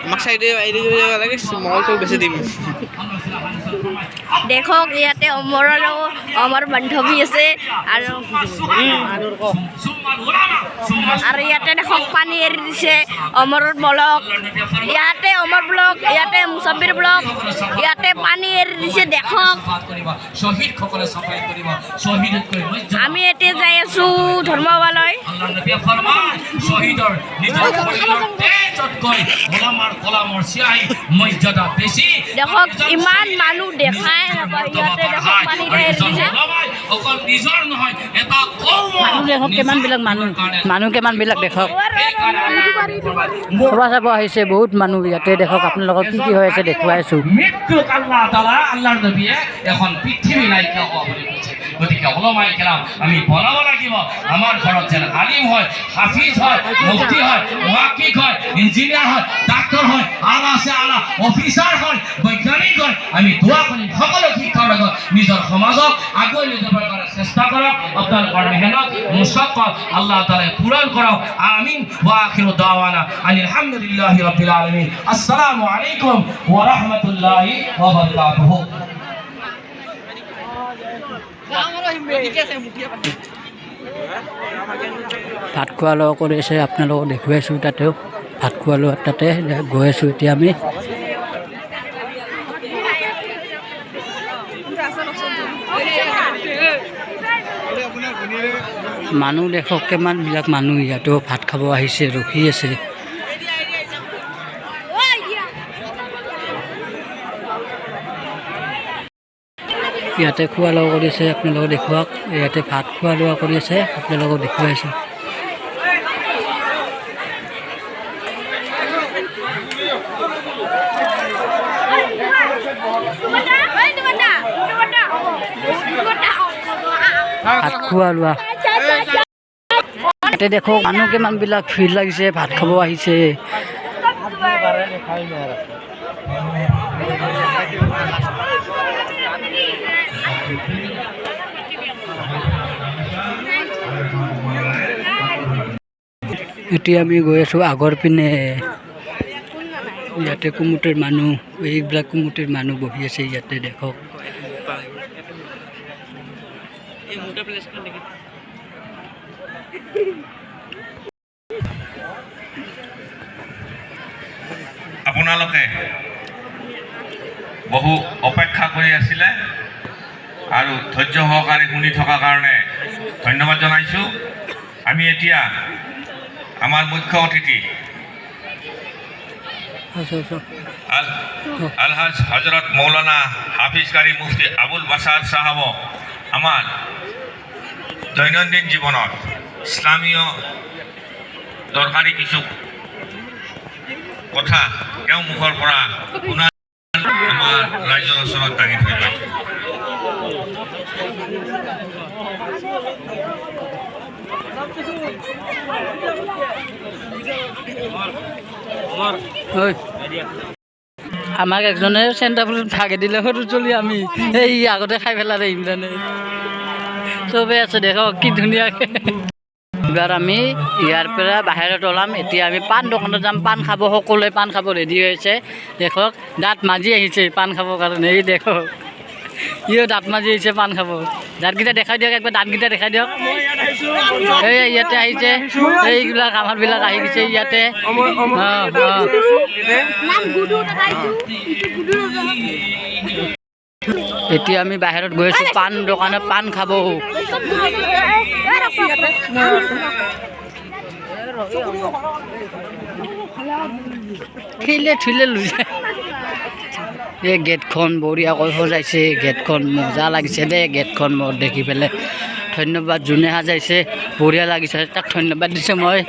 আমাক চাইডে লাগে মলটো বেছি দিম দেখক ইয়াতে অমৰ বান্ধৱী আছে আৰু ইয়াতে দেখক পানী এৰি দিছে অমৰৰ ব্লক ইয়াতে অমৰ ব্লক ইয়াতে মুছাব্বিৰ ব্লক ইয়াতে পানী এৰি দিছে দেখক আমি এতিয়া যাই আছো ধৰ্মৱালয় দেখক ইমান মানুহ দেখাই নাপায় ইয়াতে দেখক পানী এৰি দিছে দেখক কিমানবিলাক মানুহ কিমানবিলাক দেখক সভা চাব আহিছে বহুত মানুহ ইয়াতে দেখক আপোনালোকক কি কি হৈ আছে দেখুৱাইছোঁ মৃত্যুক আল্লাহ তাআলা আল্লাহৰ নবীয়ে এখন পৃথিৱী নাইকিয়া হোৱা বুলি কৈছে গতিকে ওলামাই কেৰাম আমি বনাব লাগিব আমাৰ ঘৰত যেন আলিম হয় হাফিজ হয় মুফতি হয় মুহাক্কিক হয় ইঞ্জিনিয়াৰ হয় ডাক্তৰ হয় আলা আছে আলা অফিচাৰ হয় বৈজ্ঞানিক হয় আমি দোৱা কৰিম সকলো শিক্ষাৰ লগত নিজৰ সমাজক আগুৱাই লৈ যাবৰ কাৰণে চেষ্টা কৰক আপোনালোকৰ মেহনত মুশাক্কাত আল্লাহ তাআলাই পূৰণ কৰক আমিন ওয়া আখিৰু দাৱানা আলহামদুলিল্লাহি ৰাব্বিল আলামিন আসসালামু আলাইকুম ওয়া ৰাহমাতুল্লাহি ওয়া বাৰাকাতুহু ভাত খোৱা লোৱা কৰি আছে আপোনালোকক দেখুৱাইছোঁ তাতেও ভাত খোৱা লোৱা তাতে গৈ আছোঁ এতিয়া আমি মানুহ দেখক কিমানবিলাক মানুহ ইয়াতো ভাত খাব আহিছে ৰখি আছে ইয়াতে খোৱা লোৱা কৰি আছে আপোনালোকক দেখুৱাওক ইয়াতে ভাত খোৱা লোৱা কৰি আছে আপোনালোকক দেখুৱাইছোঁ ভাত খোৱা লোৱা ইয়াতে দেখক মানুহ কিমানবিলাক ভিৰ লাগিছে ভাত খাব আহিছে এতিয়া আমি গৈ আছোঁ আগৰ পিনে ইয়াতে কুমুটিৰ মানুহ এইবিলাক কুমুটিৰ মানুহ বহি আছে ইয়াতে দেখক আপোনালোকে বহু অপেক্ষা কৰি আছিলে আৰু ধৈৰ্য সহকাৰে শুনি থকাৰ কাৰণে ধন্যবাদ জনাইছোঁ আমি এতিয়া আমাৰ মুখ্য অতিথি আলহাজ হজৰত মৌলানা হাফিজ কাৰি মুফতি আবুল বাসাৰ সাহাব আমাৰ দৈনন্দিন জীবনত ইসলামীয় দৰকাৰি কিছু কথা তেওঁ মুখৰ পৰা শুনা আমাৰ ৰাইজৰ ওচৰত দাঙি ধৰিব আমাক একজনে চেণ্টাৰ ফুলত ভাগে দিলে সৰু চলি আমি এই আগতে খাই পেলালে ইমৰানে চবে আছে দেখক কি ধুনীয়াকৈ এবাৰ আমি ইয়াৰ পৰা বাহিৰত ওলাম এতিয়া আমি পাণ দোকানত যাম পাণ খাব সকলোৱে পাণ খাব ৰেডি হৈছে দেখক দাঁত মাজি আহিছে পাণ খাবৰ কাৰণে এই দেখক ইও দাঁত মাজি আহিছে পাণ খাব দাঁতকেইটা দেখাই দিয়ক একবাৰ দাঁতকেইটা দেখাই দিয়ক এই ইয়াতে আহিছে এইবিলাক আমাৰবিলাক আহি গৈছে ইয়াতে এতিয়া আমি বাহিৰত গৈ আছোঁ পাণ দোকানত পাণ খাব ঠেলে ঠেলে লৈ যায় এই গেটখন বঢ়িয়াকৈ সজাইছে গেটখন মজা লাগিছে দেই গেটখন মোৰ দেখি পেলাই ধন্যবাদ যোনে সাজাইছে বঢ়িয়া লাগিছে তাক ধন্যবাদ দিছোঁ মই